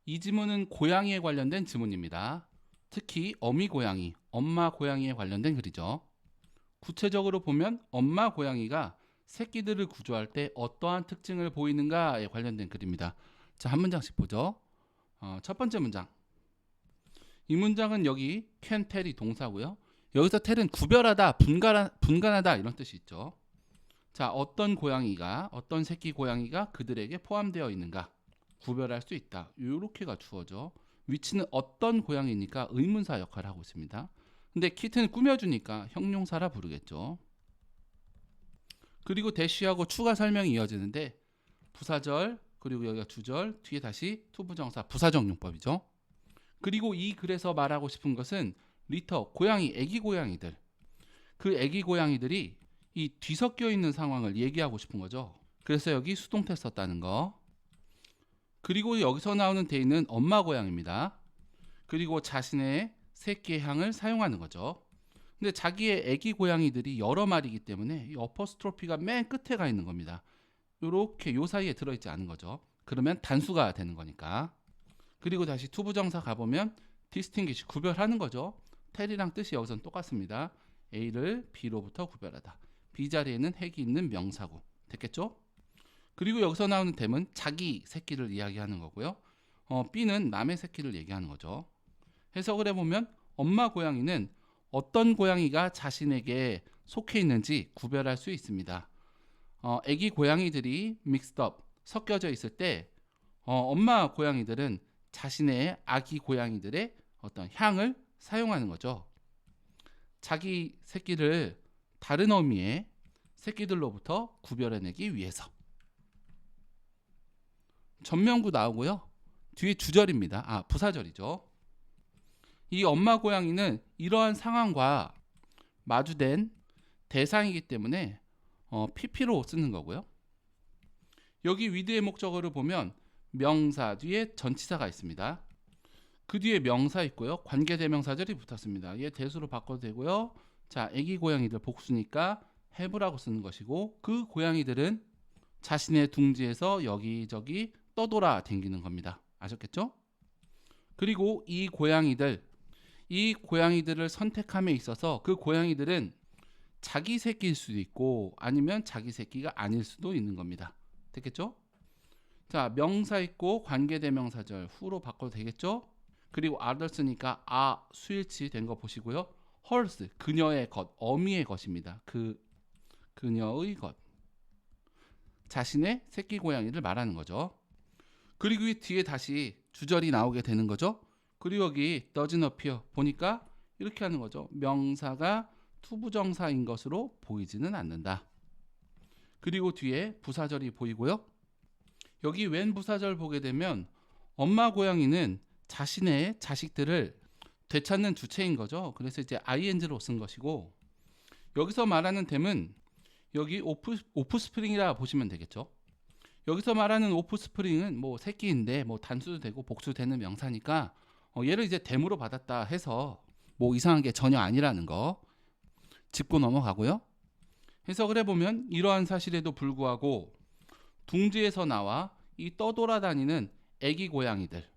이 지문은 고양이에 관련된 지문입니다. 특히 어미 고양이, 엄마 고양이에 관련된 글이죠. 구체적으로 보면 엄마 고양이가 새끼들을 구조할 때 어떠한 특징을 보이는가에 관련된 글입니다. 자, 한 문장씩 보죠. 첫 번째 문장. 이 문장은 여기 can tell이 동사고요. 여기서 tell은 구별하다, 분간하다 이런 뜻이 있죠. 자, 어떤 고양이가, 어떤 새끼 고양이가 그들에게 포함되어 있는가 구별할 수 있다. 이렇게가 주어져. 위치는 어떤 고양이니까 의문사 역할을 하고 있습니다. 근데 키트는 꾸며주니까 형용사라 부르겠죠. 그리고 대쉬하고 추가 설명이 이어지는데 부사절 그리고 여기가 주절 뒤에 다시 투부정사 부사적용법이죠. 그리고 이 글에서 말하고 싶은 것은 리터 고양이 애기 고양이들 그 애기 고양이들이 이 뒤섞여 있는 상황을 얘기하고 싶은 거죠. 그래서 여기 수동태 썼다는 거. 그리고 여기서 나오는 대인은 엄마 고양입니다. 그리고 자신의 새끼의 향을 사용하는 거죠. 근데 자기의 애기 고양이들이 여러 마리이기 때문에 이 어퍼스트로피가 맨 끝에 가 있는 겁니다. 이렇게 요 사이에 들어있지 않은 거죠. 그러면 단수가 되는 거니까. 그리고 다시 투부정사 가보면 distinguish 구별하는 거죠. 텔이랑 뜻이 여기서는 똑같습니다. A를 B로부터 구별하다. B 자리에는 핵이 있는 명사구. 됐겠죠? 그리고 여기서 나오는 댐은 자기 새끼를 이야기하는 거고요. B는 남의 새끼를 얘기하는 거죠. 해석을 해보면 엄마 고양이는 어떤 고양이가 자신에게 속해 있는지 구별할 수 있습니다. 애기 고양이들이 mixed up, 섞여져 있을 때 엄마 고양이들은 자신의 아기 고양이들의 어떤 향을 사용하는 거죠. 자기 새끼를 다른 어미의 새끼들로부터 구별해내기 위해서. 전면구 나오고요. 뒤에 주절입니다. 부사절이죠. 이 엄마 고양이는 이러한 상황과 마주된 대상이기 때문에 PP로 쓰는 거고요. 여기 위드의 목적어를 보면 명사 뒤에 전치사가 있습니다. 그 뒤에 명사 있고요. 관계대명사절이 붙었습니다. 얘 대수로 바꿔도 되고요. 자, 애기 고양이들 복수니까 have라고 쓰는 것이고 그 고양이들은 자신의 둥지에서 여기저기 떠돌아 댕기는 겁니다. 아셨겠죠? 그리고 이 고양이들을 선택함에 있어서 그 고양이들은 자기 새끼일 수도 있고 아니면 자기 새끼가 아닐 수도 있는 겁니다. 됐겠죠? 자, 명사 있고 관계대명사절 후로 바꿔도 되겠죠? 그리고 others니까 수일치 된 거 보시고요. hers, 그녀의 것, 어미의 것입니다. 그녀의 것. 자신의 새끼 고양이를 말하는 거죠. 그리고 이 뒤에 다시 주절이 나오게 되는 거죠. 그리고 여기 doesn't appear 보니까 이렇게 하는 거죠. 명사가 투부정사인 것으로 보이지는 않는다. 그리고 뒤에 부사절이 보이고요. 여기 웬 부사절 보게 되면 엄마 고양이는 자신의 자식들을 되찾는 주체인 거죠. 그래서 이제 ing로 쓴 것이고 여기서 말하는 댐은 여기 오프스프링이라 보시면 되겠죠. 여기서 말하는 오프스프링은 뭐 새끼인데 뭐 단수도 되고 복수도 되는 명사니까 얘를 이제 댐으로 받았다 해서 뭐 이상한 게 전혀 아니라는 거 짚고 넘어가고요. 해석을 해보면 이러한 사실에도 불구하고 둥지에서 나와 이 떠돌아다니는 애기 고양이들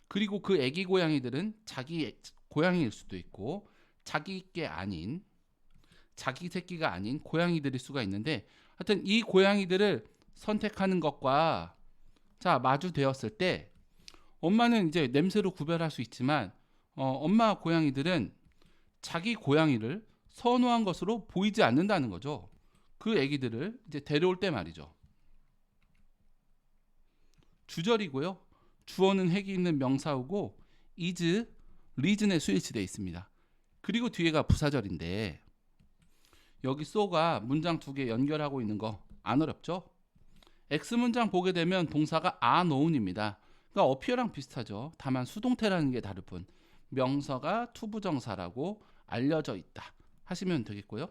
그리고 그 애기 고양이들은 자기 고양이일 수도 있고 자기 새끼가 아닌 고양이들일 수가 있는데 하여튼 이 고양이들을 선택하는 것과 자 마주되었을 때 엄마는 이제 냄새로 구별할 수 있지만 엄마 고양이들은 자기 고양이를 선호한 것으로 보이지 않는다는 거죠. 그 애기들을 이제 데려올 때 말이죠. 주절이고요. 주어는 핵이 있는 명사우고 is, reason에 수일치되어 있습니다. 그리고 뒤에가 부사절인데 여기 so가 문장 두 개 연결하고 있는 거 안 어렵죠? X문장 보게 되면 동사가 are known입니다. 그러니까 appear랑 비슷하죠. 다만 수동태라는 게 다를 뿐 명사가 투부정사라고 알려져 있다 하시면 되겠고요.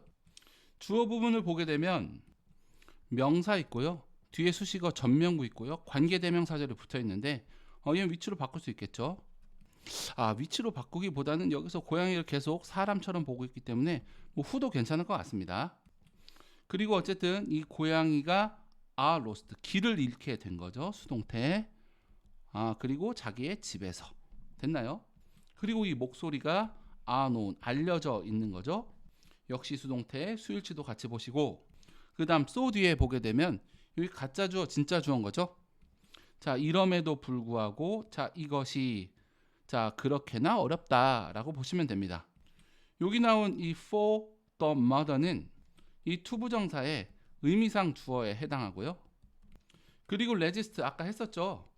주어 부분을 보게 되면 명사 있고요. 뒤에 수식어 전면구 있고요. 관계대명사절이 붙어 있는데 얘는 위치로 바꿀 수 있겠죠. 위치로 바꾸기보다는 여기서 고양이를 계속 사람처럼 보고 있기 때문에 뭐 후도 괜찮을 것 같습니다. 그리고 어쨌든 이 고양이가 are lost, 길을 잃게 된 거죠. 수동태. 그리고 자기의 집에서. 됐나요? 그리고 이 목소리가 known, 알려져 있는 거죠. 역시 수동태 수일치도 같이 보시고, 그 다음 so 뒤에 보게 되면 여기 가짜 주어 진짜 주어인 거죠. 자, 이럼에도 불구하고 자 이것이 자 그렇게나 어렵다라고 보시면 됩니다. 여기 나온 이 for the mother는 이 투부정사의 의미상 주어에 해당하고요. 그리고 resist 아까 했었죠.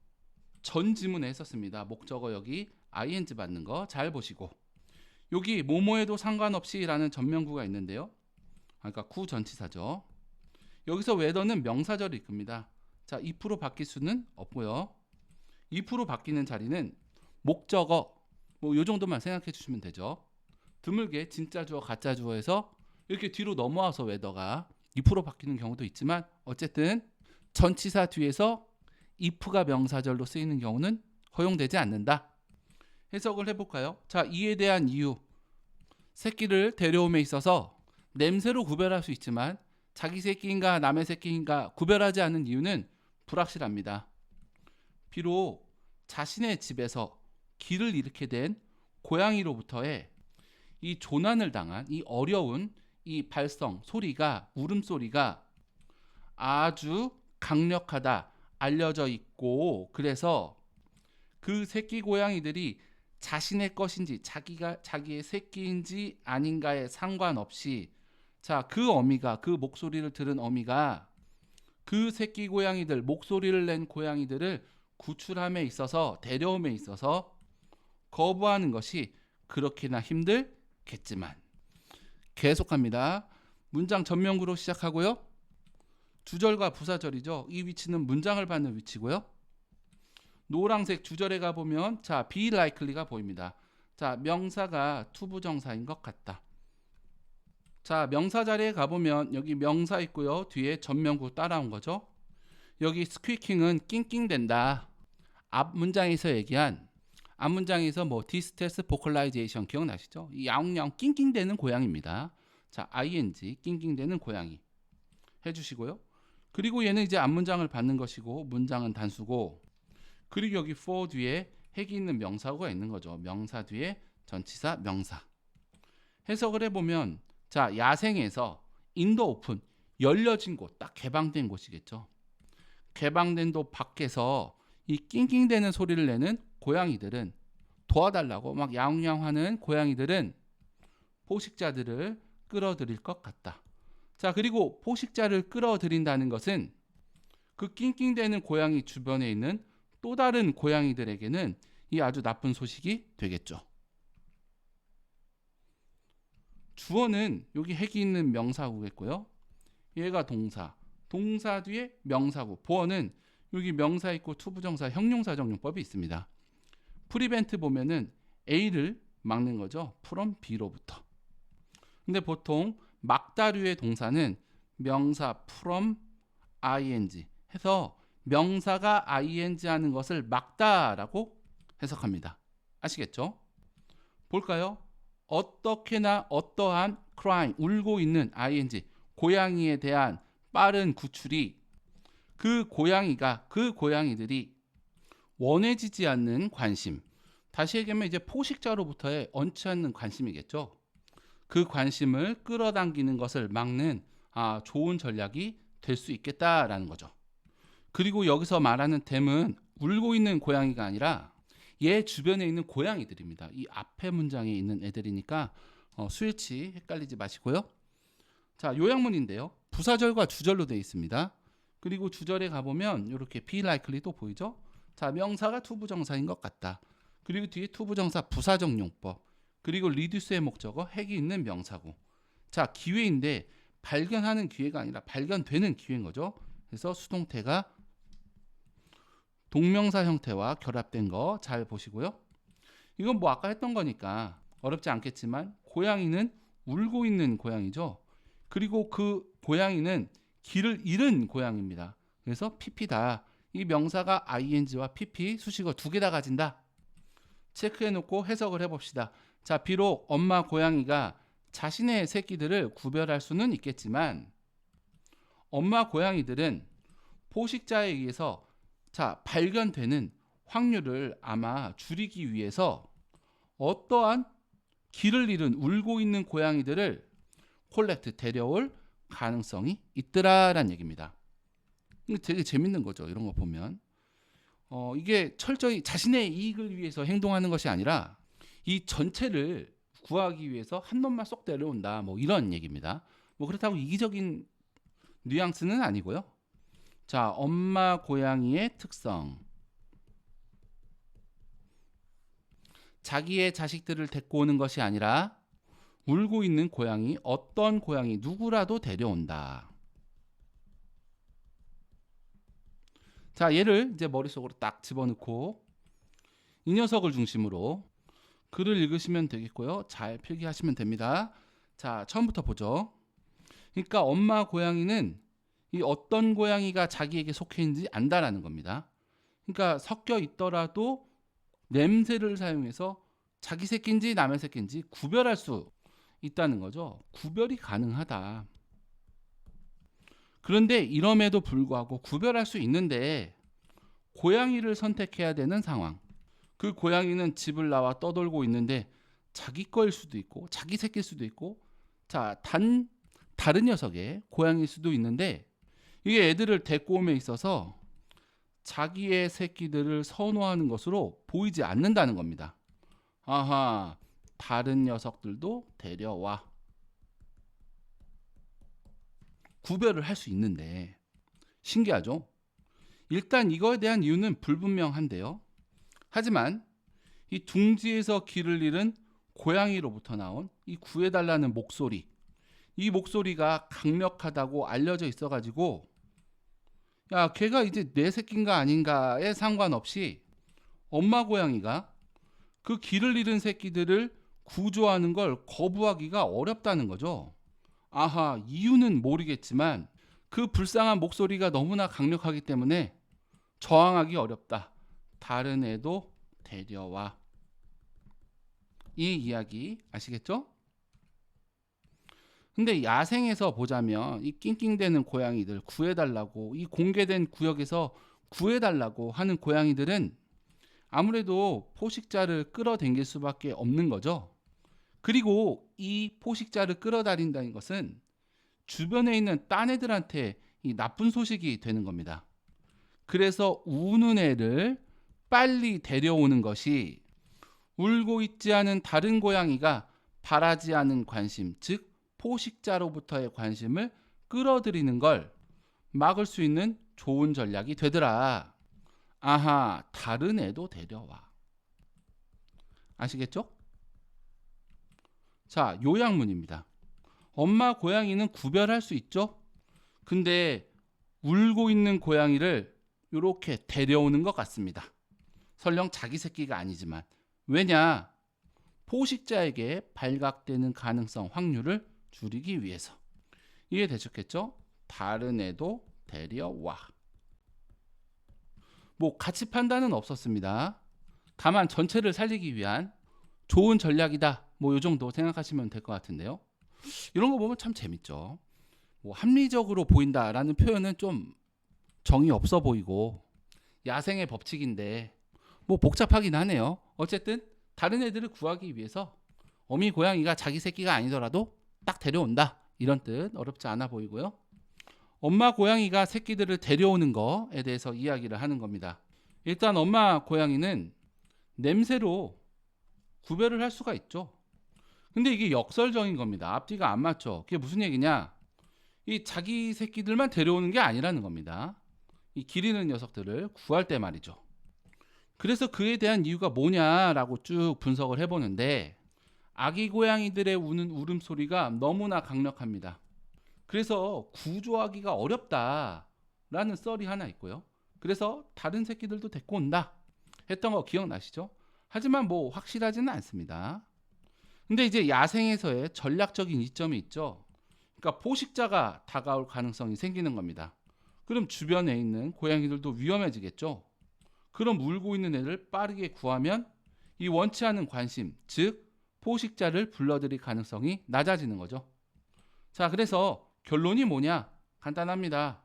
전 지문에 했었습니다. 목적어 여기 ing 받는 거 잘 보시고, 여기 뭐뭐에도 상관없이 라는 전면구가 있는데요. 그러니까 구전치사죠. 여기서 whether는 명사절을 이끕니다. 자, if로 바뀔 수는 없고요. if로 바뀌는 자리는 목적어 뭐 요 정도만 생각해 주시면 되죠. 드물게 진짜 주어 가짜 주어에서 이렇게 뒤로 넘어와서 whether가 if로 바뀌는 경우도 있지만, 어쨌든 전치사 뒤에서 if가 명사절로 쓰이는 경우는 허용되지 않는다. 해석을 해볼까요? 자, 이에 대한 이유. 새끼를 데려옴에 있어서 냄새로 구별할 수 있지만 자기 새끼인가 남의 새끼인가 구별하지 않는 이유는 불확실합니다. 비록 자신의 집에서 길을 잃게 된 고양이로부터의 이 조난을 당한 이 어려운 이 발성, 소리가, 울음소리가 아주 강력하다, 알려져 있고, 그래서 그 새끼 고양이들이 자신의 것인지 자기의 새끼인지 아닌가에 상관없이 자, 그 어미가, 그 목소리를 들은 어미가 그 새끼 고양이들, 목소리를 낸 고양이들을 구출함에 있어서, 데려옴에 있어서 거부하는 것이 그렇게나 힘들겠지만. 계속합니다. 문장 전면구로 시작하고요. 주절과 부사절이죠. 이 위치는 문장을 받는 위치고요. 노란색 주절에 가보면 자, be likely가 보입니다. 자, 명사가 투부정사인 것 같다. 자, 명사 자리에 가보면 여기 명사 있고요. 뒤에 전면구 따라온 거죠. 여기 squeaking은 낑낑댄다. 앞 문장에서 얘기한, 앞 문장에서 뭐 distress vocalization 기억나시죠? 이 야옹야옹 낑낑대는 고양이입니다. 자, ing 낑낑대는 고양이 해주시고요. 그리고 얘는 이제 앞 문장을 받는 것이고, 문장은 단수고, 그리고 여기 for 뒤에 핵이 있는 명사구가 있는 거죠. 명사 뒤에 전치사 명사. 해석을 해보면 자, 야생에서 인도 오픈, 열려진 곳, 딱 개방된 곳이겠죠. 개방된 곳 밖에서 이 낑낑대는 소리를 내는 고양이들은, 도와달라고 막 야옹야옹하는 고양이들은 포식자들을 끌어들일 것 같다. 자, 그리고 포식자를 끌어들인다는 것은 그 낑낑대는 고양이 주변에 있는 또 다른 고양이들에게는 이 아주 나쁜 소식이 되겠죠. 주어는 여기 핵이 있는 명사구겠고요. 얘가 동사, 동사 뒤에 명사구. 보어는 여기 명사 있고 투부정사 형용사정용법이 있습니다. 프리벤트 보면은 A를 막는 거죠. from B로부터. 근데 보통 막다류의 동사는 명사 from ing 해서 명사가 ing 하는 것을 막다라고 해석합니다. 아시겠죠? 볼까요? 어떻게나 어떠한 crying, 울고 있는 ing, 고양이에 대한 빠른 구출이 그 고양이가, 그 고양이들이 원해지지 않는 관심, 다시 얘기하면 이제 포식자로부터의 얹지 않는 관심이겠죠. 그 관심을 끌어당기는 것을 막는 좋은 전략이 될 수 있겠다라는 거죠. 그리고 여기서 말하는 댐은 울고 있는 고양이가 아니라 얘 주변에 있는 고양이들입니다. 이 앞에 문장에 있는 애들이니까 수일치 헷갈리지 마시고요. 자, 요약문인데요. 부사절과 주절로 되어 있습니다. 그리고 주절에 가보면 이렇게 be likely도 보이죠. 자, 명사가 투부정사인 것 같다. 그리고 뒤에 투부정사 부사정용법, 그리고 reduce의 목적어 핵이 있는 명사구. 자, 기회인데 발견하는 기회가 아니라 발견되는 기회인 거죠. 그래서 수동태가 동명사 형태와 결합된 거 잘 보시고요. 이건 뭐 아까 했던 거니까 어렵지 않겠지만 고양이는 울고 있는 고양이죠. 그리고 그 고양이는 길을 잃은 고양이입니다. 그래서 pp다. 이 명사가 ing와 pp 수식어 두 개 다 가진다. 체크해 놓고 해석을 해봅시다. 자, 비록 엄마 고양이가 자신의 새끼들을 구별할 수는 있겠지만 엄마 고양이들은 포식자에 의해서 자, 발견되는 확률을 아마 줄이기 위해서 어떠한 길을 잃은 울고 있는 고양이들을 콜렉트 데려올 가능성이 있더라라는 얘기입니다. 이게 되게 재밌는 거죠. 이런 거 보면 이게 철저히 자신의 이익을 위해서 행동하는 것이 아니라 이 전체를 구하기 위해서 한 놈만 쏙 데려온다. 뭐 이런 얘기입니다. 뭐 그렇다고 이기적인 뉘앙스는 아니고요. 자, 엄마 고양이의 특성. 자기의 자식들을 데리고 오는 것이 아니라 울고 있는 고양이, 어떤 고양이 누구라도 데려온다. 자, 얘를 이제 머릿속으로 딱 집어넣고 이 녀석을 중심으로 글을 읽으시면 되겠고요. 잘 필기하시면 됩니다. 자, 처음부터 보죠. 그러니까 엄마 고양이는 이 어떤 고양이가 자기에게 속해 있는지 안다라는 겁니다. 그러니까 섞여 있더라도 냄새를 사용해서 자기 새끼인지 남의 새끼인지 구별할 수 있다는 거죠. 구별이 가능하다. 그런데 이럼에도 불구하고 구별할 수 있는데 고양이를 선택해야 되는 상황. 그 고양이는 집을 나와 떠돌고 있는데 자기 거일 수도 있고 자기 새끼일 수도 있고 자, 다른 녀석의 고양이일 수도 있는데 이게 애들을 데리고 오면 있어서 자기의 새끼들을 선호하는 것으로 보이지 않는다는 겁니다. 아하, 다른 녀석들도 데려와. 구별을 할 수 있는데 신기하죠? 일단 이거에 대한 이유는 불분명한데요. 하지만 이 둥지에서 길을 잃은 고양이로부터 나온 이 구해달라는 목소리, 이 목소리가 강력하다고 알려져 있어가지고 야, 걔가 이제 내 새끼인가 아닌가에 상관없이 엄마 고양이가 그 길을 잃은 새끼들을 구조하는 걸 거부하기가 어렵다는 거죠. 아하, 이유는 모르겠지만 그 불쌍한 목소리가 너무나 강력하기 때문에 저항하기 어렵다. 다른 애도 데려와. 이 이야기 아시겠죠? 근데 야생에서 보자면 이 낑낑대는 고양이들 구해달라고, 이 공개된 구역에서 구해달라고 하는 고양이들은 아무래도 포식자를 끌어당길 수밖에 없는 거죠. 그리고 이 포식자를 끌어다닌다는 것은 주변에 있는 딴 애들한테 이 나쁜 소식이 되는 겁니다. 그래서 우는 애를 빨리 데려오는 것이 울고 있지 않은 다른 고양이가 바라지 않은 관심, 즉 포식자로부터의 관심을 끌어들이는 걸 막을 수 있는 좋은 전략이 되더라. 아하, 다른 애도 데려와. 아시겠죠? 자, 요약문입니다. 엄마 고양이는 구별할 수 있죠? 근데 울고 있는 고양이를 이렇게 데려오는 것 같습니다. 설령 자기 새끼가 아니지만. 왜냐? 포식자에게 발각되는 가능성 확률을 줄이기 위해서. 이해되셨겠죠? 다른 애도 데려와. 뭐 가치 판단은 없었습니다. 다만 전체를 살리기 위한 좋은 전략이다. 뭐 이 정도 생각하시면 될 것 같은데요. 이런 거 보면 참 재밌죠. 뭐 합리적으로 보인다라는 표현은 좀 정이 없어 보이고 야생의 법칙인데 뭐 복잡하긴 하네요. 어쨌든 다른 애들을 구하기 위해서 어미 고양이가 자기 새끼가 아니더라도 딱 데려온다. 이런 뜻 어렵지 않아 보이고요. 엄마 고양이가 새끼들을 데려오는 거에 대해서 이야기를 하는 겁니다. 일단 엄마 고양이는 냄새로 구별을 할 수가 있죠. 근데 이게 역설적인 겁니다. 앞뒤가 안 맞죠. 그게 무슨 얘기냐? 이 자기 새끼들만 데려오는 게 아니라는 겁니다. 이 길 잃는 녀석들을 구할 때 말이죠. 그래서 그에 대한 이유가 뭐냐라고 쭉 분석을 해보는데 아기 고양이들의 우는 울음소리가 너무나 강력합니다. 그래서 구조하기가 어렵다라는 썰이 하나 있고요. 그래서 다른 새끼들도 데리고 온다 했던 거 기억나시죠? 하지만 뭐 확실하지는 않습니다. 근데 이제 야생에서의 전략적인 이점이 있죠. 그러니까 포식자가 다가올 가능성이 생기는 겁니다. 그럼 주변에 있는 고양이들도 위험해지겠죠. 그럼 울고 있는 애를 빠르게 구하면 이 원치 않은 관심, 즉 포식자를 불러들일 가능성이 낮아지는 거죠. 자, 그래서 결론이 뭐냐? 간단합니다.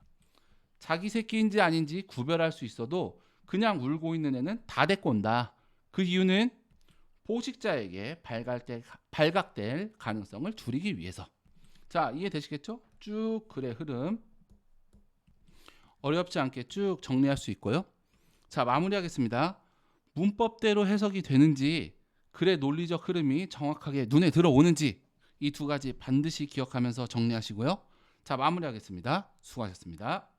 자기 새끼인지 아닌지 구별할 수 있어도 그냥 울고 있는 애는 다 데리고 온다. 그 이유는 포식자에게 발각될 가능성을 줄이기 위해서. 자, 이해되시겠죠? 쭉 글의 흐름 어렵지 않게 쭉 정리할 수 있고요. 자, 마무리하겠습니다. 문법대로 해석이 되는지 글의 논리적 흐름이 정확하게 눈에 들어오는지 이 두 가지 반드시 기억하면서 정리하시고요. 자, 마무리하겠습니다. 수고하셨습니다.